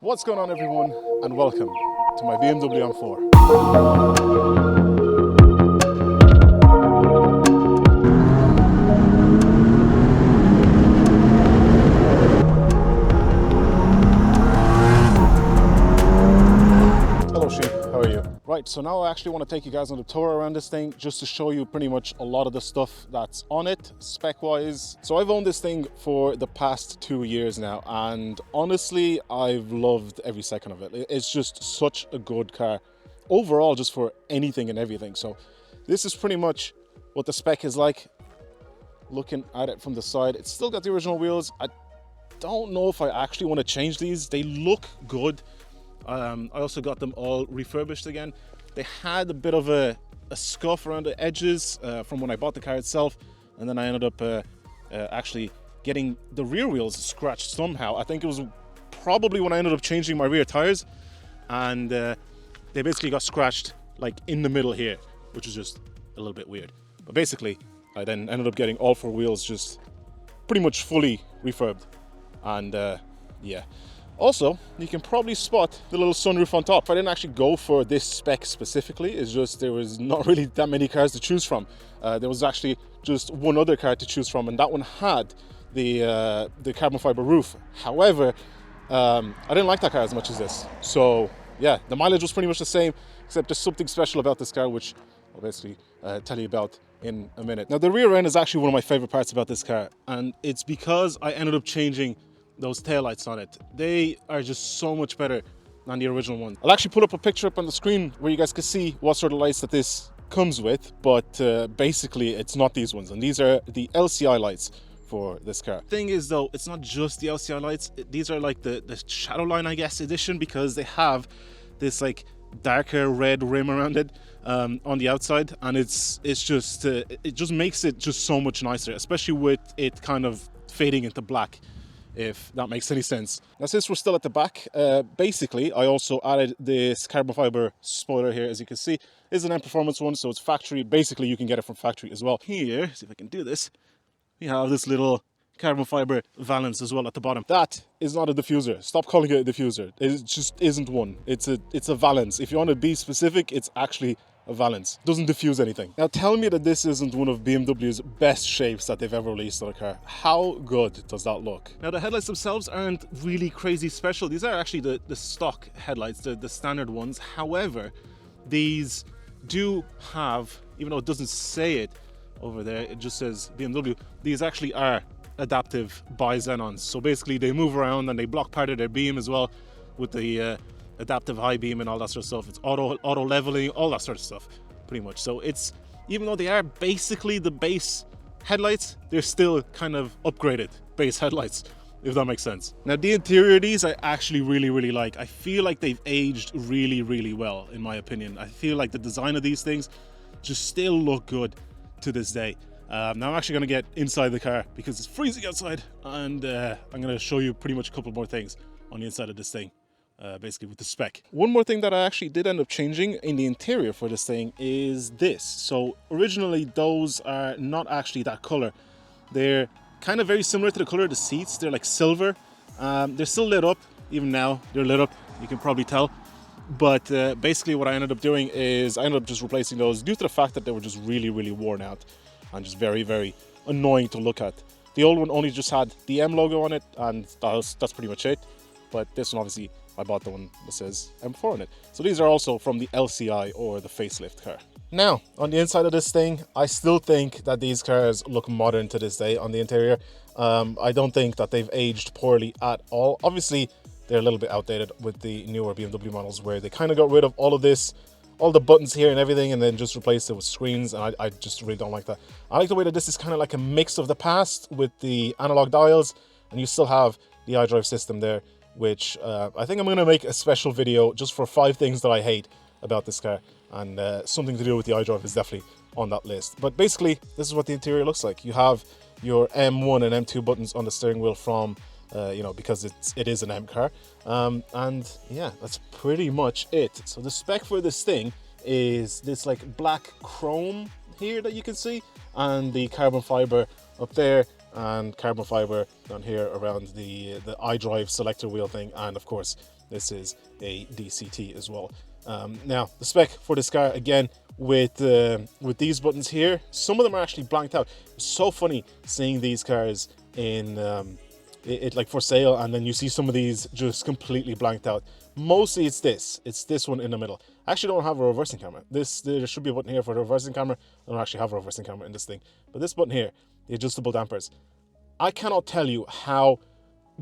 What's going on, everyone, and welcome to my BMW M4. Hello sheep, how are you? Right, so now I actually want to take you guys on a tour around this thing just to show you pretty much a lot of the stuff that's on it, spec-wise. So I've owned this thing for the past 2 years now, and honestly, I've loved every second of it. It's just such a good car overall, just for anything and everything. So this is pretty much what the spec is like. Looking at it from the side, it's still got the original wheels. I don't know if I actually want to change these. They look good. I also got them all refurbished again. They had a bit of a scuff around the edges from when I bought the car itself, and then I ended up actually getting the rear wheels scratched somehow. I think it was probably when I ended up changing my rear tires, and they basically got scratched like in the middle here, which is just a little bit weird. But basically, I then ended up getting all four wheels just pretty much fully refurbed, and yeah. Also, you can probably spot the little sunroof on top. I didn't actually go for this spec specifically. It's just there was not really that many cars to choose from. There was actually just one other car to choose from, and that one had the carbon fiber roof. However, I didn't like that car as much as this. So yeah, the mileage was pretty much the same, except there's something special about this car, which I'll basically tell you about in a minute. Now, the rear end is actually one of my favorite parts about this car, and it's because I ended up changing those taillights on it. They are just so much better than the original one. I'll actually put up a picture up on the screen where you guys can see what sort of lights that this comes with, but basically it's not these ones, and these are the LCI lights for this car. Thing is though, it's not just the LCI lights. These are like the Shadowline, I guess, edition, because they have this like darker red rim around it on the outside, and it's just it just makes it just so much nicer, especially with it kind of fading into black, if that makes any sense. Now, since we're still at the back, basically I also added this carbon fiber spoiler here. As you can see, this is an M Performance one, so it's factory. Basically you can get it from factory as well. Here, see if I can do this, we have this little carbon fiber valance as well at the bottom. That is not a diffuser. Stop calling it a diffuser. It just isn't one. It's a valance. If you want to be specific, it's actually a valance. Doesn't diffuse anything. Now tell me that this isn't one of BMW's best shapes that they've ever released on a car. How good does that look? Now, the headlights themselves aren't really crazy special. These are actually the stock headlights, the standard ones. However, these do have, even though it doesn't say it over there, it just says BMW, these actually are adaptive bi-xenons. So basically they move around and they block part of their beam as well with the adaptive high beam and all that sort of stuff. It's auto leveling, all that sort of stuff, pretty much. So it's, even though they are basically the base headlights, they're still kind of upgraded base headlights, if that makes sense. Now, the interior of these I actually really like. I feel like they've aged really well, in my opinion. I feel like the design of these things just still look good to this day. Now I'm actually going to get inside the car because it's freezing outside, and I'm going to show you pretty much a couple more things on the inside of this thing, basically with the spec. One more thing that I actually did end up changing in the interior for this thing is this. So originally those are not actually that color. They're kind of very similar to the color of the seats. They're like silver. They're still lit up. Even now they're lit up, you can probably tell. But basically what I ended up doing is I ended up just replacing those due to the fact that they were just really worn out and just very annoying to look at. The old one only just had the M logo on it, and that's pretty much it. But this one, obviously, I bought the one that says M4 on it. So these are also from the LCI, or the facelift car. Now, on the inside of this thing, I still think that these cars look modern to this day on the interior. I don't think that they've aged poorly at all. Obviously, they're a little bit outdated with the newer BMW models, where they kind of got rid of all of this, all the buttons here and everything, and then just replaced it with screens, and I just really don't like that. I like the way that this is kind of like a mix of the past with the analog dials, and you still have the iDrive system there, which I think I'm going to make a special video just for 5 things that I hate about this car, and something to do with the iDrive is definitely on that list. But basically, this is what the interior looks like. You have your M1 and M2 buttons on the steering wheel from you know, because it is an M car, and yeah, that's pretty much it. So the spec for this thing is this like black chrome here that you can see, and the carbon fiber up there, and carbon fiber down here around the iDrive selector wheel thing, and of course this is a DCT as well. Now the spec for this car, again, with these buttons here, some of them are actually blanked out. It's so funny seeing these cars in it like for sale, and then you see some of these just completely blanked out. Mostly it's this one in the middle. I actually don't have a reversing camera. There should be a button here for the reversing camera. I don't actually have a reversing camera in this thing, but this button here, the adjustable dampers, I cannot tell you how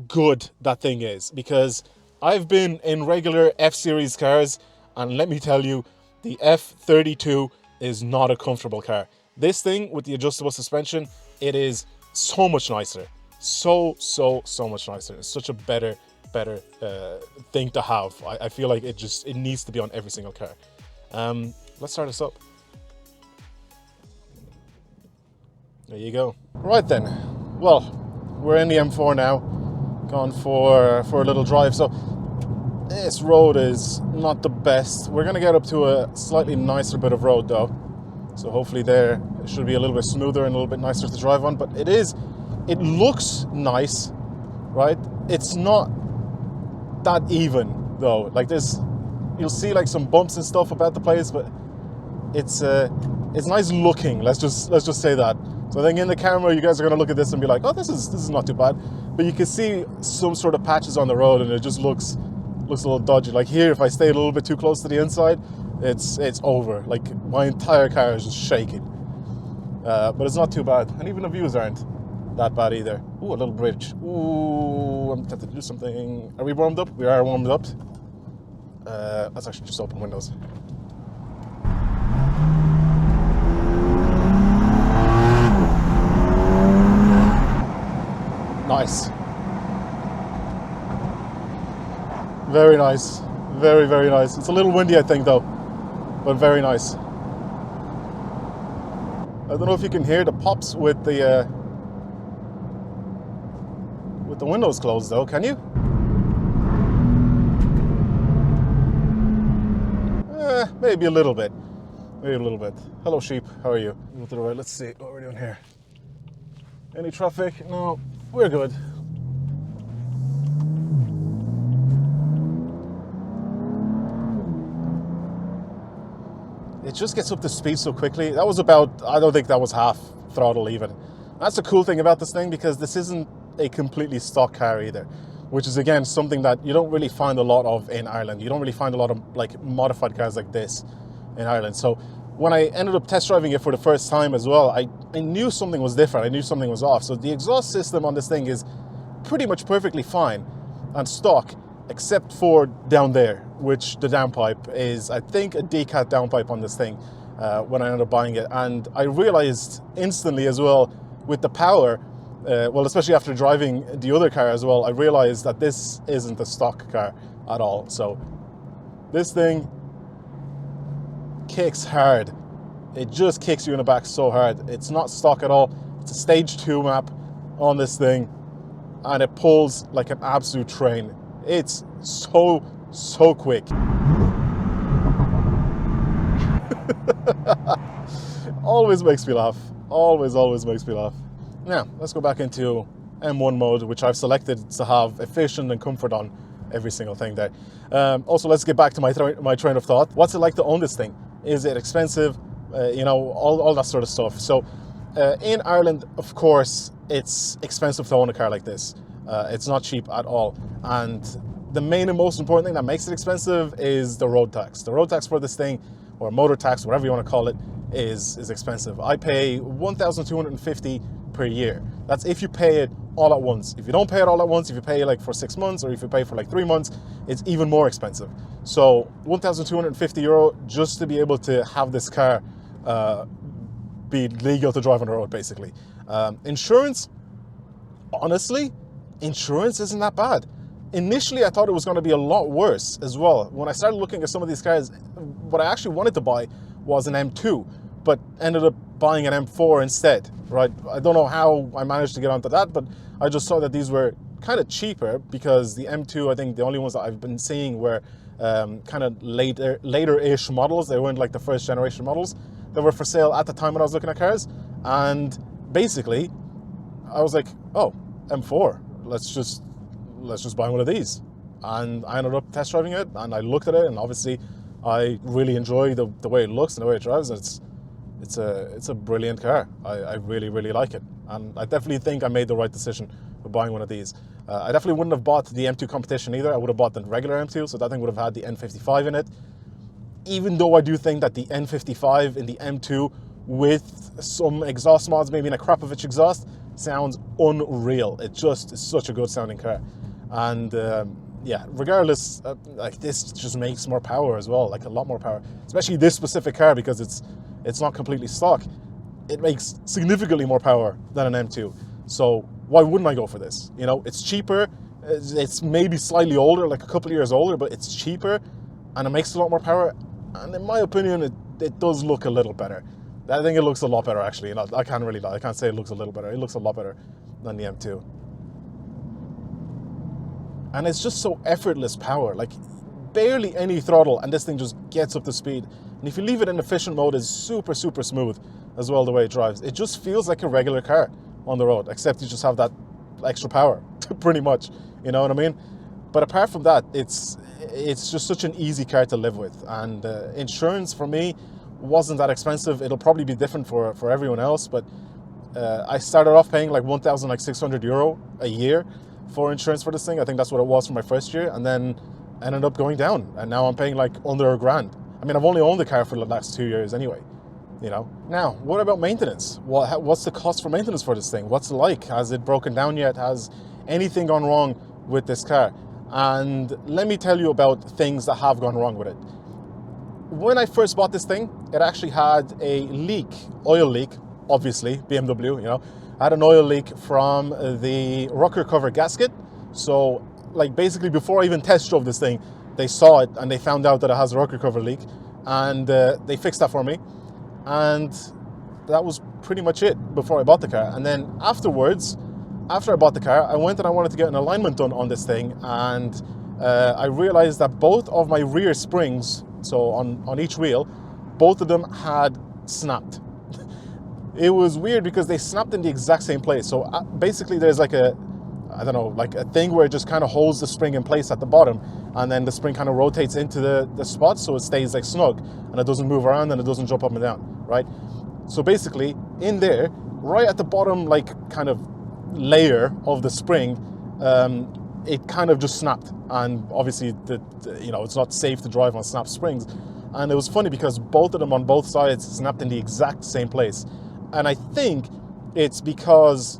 good that thing is, because I've been in regular F-Series cars, and let me tell you, the F32 is not a comfortable car. This thing with the adjustable suspension, it is so much nicer. So much nicer. It's such a better thing to have. I feel like it needs to be on every single car. Let's start this up. There you go. Right then, well, we're in the M4 now, gone for a little drive. So this road is not the best. We're gonna get up to a slightly nicer bit of road though, so hopefully there it should be a little bit smoother and a little bit nicer to drive on. But it looks nice, right? It's not that even though. Like you'll see like some bumps and stuff about the place, but it's nice looking. Let's just say that. So I think in the camera you guys are gonna look at this and be like, oh, this is not too bad. But you can see some sort of patches on the road, and it just looks a little dodgy. Like here, if I stay a little bit too close to the inside, it's over. Like my entire car is just shaking. But it's not too bad, and even the views aren't that bad either. Ooh, a little bridge. Ooh, I'm tempted to do something. Are we warmed up? We are warmed up. Let's actually just open windows. Nice. Very nice. Very nice. It's a little windy, I think, though, but very nice. I don't know if you can hear the pops with the windows closed, though. Can you? Maybe a little bit. Maybe a little bit. Hello, sheep. How are you? Move to the right. Let's see what we're doing here. Any traffic? No, we're good. It just gets up to speed so quickly. That was about, I don't think that was half throttle even. That's the cool thing about this thing, because this isn't a completely stock car either, which is again something that you don't really find a lot of in Ireland. You don't really find a lot of like modified cars like this in Ireland. So when I ended up test driving it for the first time as well, I knew something was different. I knew something was off. So the exhaust system on this thing is pretty much perfectly fine and stock, except for down there, which the downpipe is, I think, a decat downpipe on this thing when I ended up buying it. And I realized instantly as well with the power, well, especially after driving the other car as well, I realized that this isn't a stock car at all. So this thing kicks hard. It just kicks you in the back so hard. It's not stock at all. It's a stage 2 map on this thing, and it pulls like an absolute train. It's so quick. Always makes me laugh. Always makes me laugh. Now, let's go back into M1 mode, which I've selected to have efficient and comfort on every single thing there. Also, let's get back to my train of thought. What's it like to own this thing? Is it expensive? You know, all that sort of stuff. So in Ireland, of course, it's expensive to own a car like this. It's not cheap at all. And the main and most important thing that makes it expensive is the road tax. The road tax for this thing, or motor tax, whatever you want to call it, is expensive. I pay $1,250 per year. That's if you pay it all at once. If you don't pay it all at once, if you pay like for 6 months, or if you pay for like 3 months, it's even more expensive. So €1,250 just to be able to have this car be legal to drive on the road, basically. Insurance, honestly, insurance isn't that bad. Initially, I thought it was going to be a lot worse as well. When I started looking at some of these cars, what I actually wanted to buy was an M2, but ended up buying an M4 instead, right? I don't know how I managed to get onto that, but I just saw that these were kind of cheaper, because the M2, I think the only ones that I've been seeing were kind of later-ish models. They weren't like the first generation models that were for sale at the time when I was looking at cars. And basically, I was like, oh, M4, let's just buy one of these. and I ended up test driving it, and I looked at it, and obviously I really enjoy the way it looks and the way it drives. It's a brilliant car. I really, really like it, and I definitely think I made the right decision for buying one of these. I definitely wouldn't have bought the M2 Competition either. I would have bought the regular M2, so that thing would have had the N55 in it. Even though I do think that the N55 in the M2 with some exhaust mods, maybe in a Krapovich exhaust, sounds unreal. It just is such a good sounding car. And yeah, regardless, like this just makes more power as well, like a lot more power. Especially this specific car, because it's not completely stock. It makes significantly more power than an M2. So why wouldn't I go for this? You know, it's cheaper. It's maybe slightly older, like a couple of years older, but it's cheaper and it makes a lot more power. And in my opinion, it does look a little better. I think it looks a lot better, actually. You know, I can't say it looks a little better. It looks a lot better than the M2. And it's just so effortless power, like barely any throttle, and this thing just gets up to speed. And if you leave it in efficient mode, it's super, super smooth as well, the way it drives. It just feels like a regular car on the road, except you just have that extra power, pretty much, you know what I mean? But apart from that, it's just such an easy car to live with. And insurance for me wasn't that expensive. It'll probably be different for everyone else, but I started off paying like 1,600 euro a year for insurance for this thing. I think that's what it was for my first year, and then ended up going down, and now I'm paying like under $1,000. I mean, I've only owned the car for the last 2 years anyway, you know. Now, what about maintenance? What's the cost for maintenance for this thing? What's it like? Has it broken down yet? Has anything gone wrong with this car? And let me tell you about things that have gone wrong with it. When I first bought this thing, it actually had a leak, oil leak, obviously, BMW, you know. I had an oil leak from the rocker cover gasket. So, like, basically before I even test drove this thing, they saw it and they found out that it has a rocker cover leak, and they fixed that for me. And that was pretty much it before I bought the car. And then afterwards, after I bought the car, I went and I wanted to get an alignment done on this thing, and I realized that both of my rear springs, so on each wheel, both of them had snapped. It was weird because they snapped in the exact same place. So basically there's like a thing where it just kind of holds the spring in place at the bottom, and then the spring kind of rotates into the spot so it stays like snug and it doesn't move around and it doesn't jump up and down, right? So basically in there, right at the bottom, like kind of layer of the spring, it kind of just snapped, and obviously you know, it's not safe to drive on snapped springs. And it was funny because both of them on both sides snapped in the exact same place. And I think it's because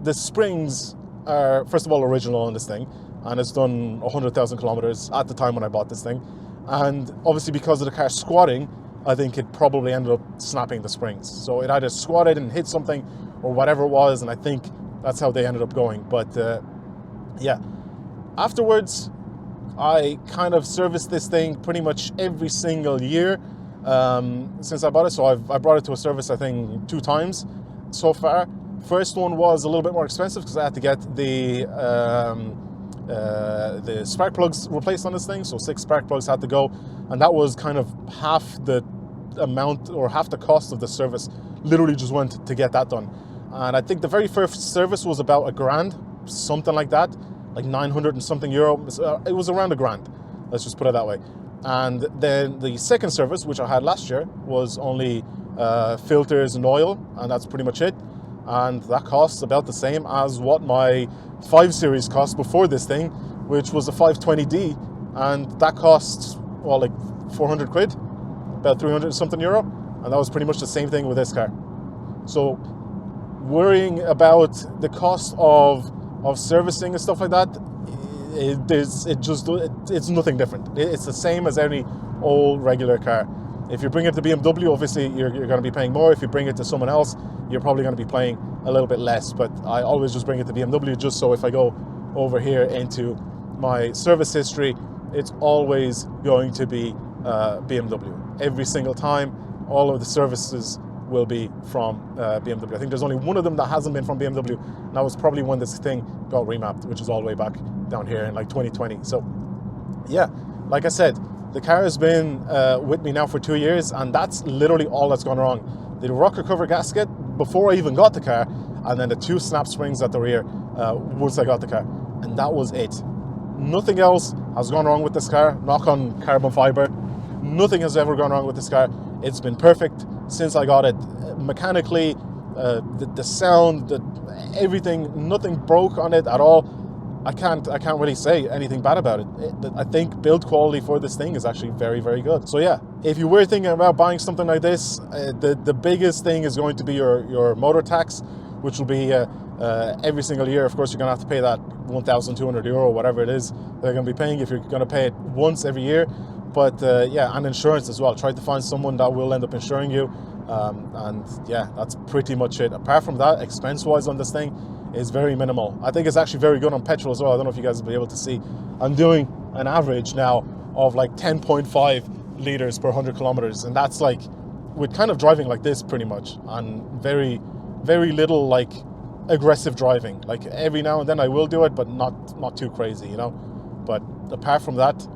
the springs are, first of all, original on this thing, and it's done 100,000 kilometers at the time when I bought this thing. And obviously because of the car squatting, I think it probably ended up snapping the springs. So it either squatted and hit something or whatever it was, and I think that's how they ended up going. But yeah, afterwards, I kind of serviced this thing pretty much every single year since I bought it. So I brought it to a service, I think, 2 times so far. First one was a little bit more expensive because I had to get the spark plugs replaced on this thing. So 6 spark plugs had to go, and that was kind of half the amount or half the cost of the service. Literally just went to get that done. And I think the very first service was about $1,000, something like that, like 900 and something euro. It was around $1,000, let's just put it that way. And then the second service, which I had last year, was only filters and oil, and that's pretty much it. And that costs about the same as what my 5 Series cost before this thing, which was a 520D, and that costs, well, like 400 quid, about 300 and something euro, and that was pretty much the same thing with this car. So worrying about the cost of servicing and stuff like that, it's nothing different. It's the same as any old regular car. If you bring it to BMW, obviously you're going to be paying more. If you bring it to someone else, you're probably going to be paying a little bit less. But I always just bring it to BMW, just so if I go over here into my service history, it's always going to be BMW. Every single time, all of the services will be from BMW. I think there's only one of them that hasn't been from BMW, and that was probably when this thing got remapped, which is all the way back down here in like 2020. So yeah, like I said, the car has been with me now for 2 years, and that's literally all that's gone wrong. The rocker cover gasket before I even got the car, and then the 2 snap springs at the rear once I got the car, and that was it. Nothing else has gone wrong with this car. Knock on carbon fiber. Nothing has ever gone wrong with this car. It's been perfect since I got it. Mechanically, the sound, everything, nothing broke on it at all. I can't really say anything bad about it. I think build quality for this thing is actually very, very good. So yeah, if you were thinking about buying something like this, the biggest thing is going to be your motor tax, which will be every single year. Of course, you're gonna have to pay that 1,200 euro, whatever it is they're gonna be paying if you're gonna pay it once every year. But yeah, and insurance as well. Try to find someone that will end up insuring you. And yeah, that's pretty much it. Apart from that, expense-wise on this thing is very minimal. I think it's actually very good on petrol as well. I don't know if you guys will be able to see. I'm doing an average now of like 10.5 liters per 100 kilometers, and that's like with kind of driving like this pretty much, and very, very little like aggressive driving. Like every now and then I will do it, but not too crazy, you know. But apart from that,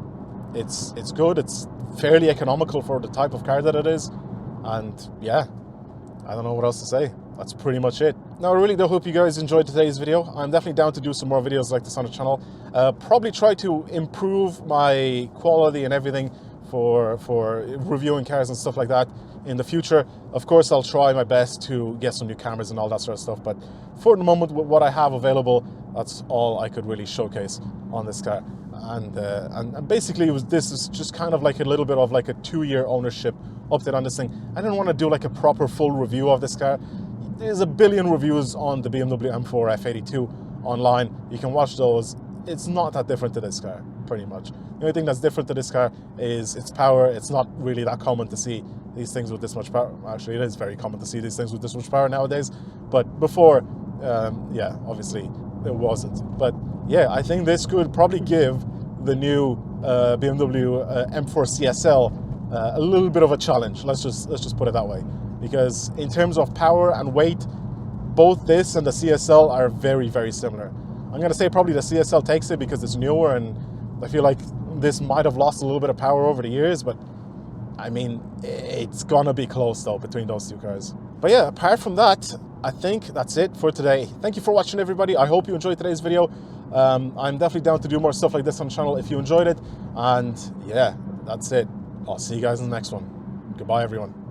it's good. It's fairly economical for the type of car that it is, and yeah, I don't know what else to say. That's pretty much it. Now, I really do hope you guys enjoyed today's video. I'm definitely down to do some more videos like this on the channel. Probably try to improve my quality and everything for reviewing cars and stuff like that in the future. Of course, I'll try my best to get some new cameras and all that sort of stuff, but for the moment, with what I have available, that's all I could really showcase on this car. And basically, this is just kind of like a little bit of like a 2-year ownership update on this thing. I didn't want to do like a proper full review of this car. There's a billion reviews on the BMW M4 F82 online. You can watch those. It's not that different to this car, pretty much. The only thing that's different to this car is its power. It's not really that common to see these things with this much power. Actually, it is very common to see these things with this much power nowadays. But before, yeah, obviously it wasn't. But yeah, I think this could probably give the new BMW M4 CSL a little bit of a challenge. Let's just put it that way. Because in terms of power and weight, both this and the CSL are very, very similar. I'm going to say probably the CSL takes it because it's newer, and I feel like this might have lost a little bit of power over the years, but I mean, it's going to be close though between those two cars. But yeah, apart from that, I think that's it for today. Thank you for watching, everybody. I hope you enjoyed today's video. I'm definitely down to do more stuff like this on the channel if you enjoyed it. And yeah, that's it. I'll see you guys in the next one. Goodbye, everyone.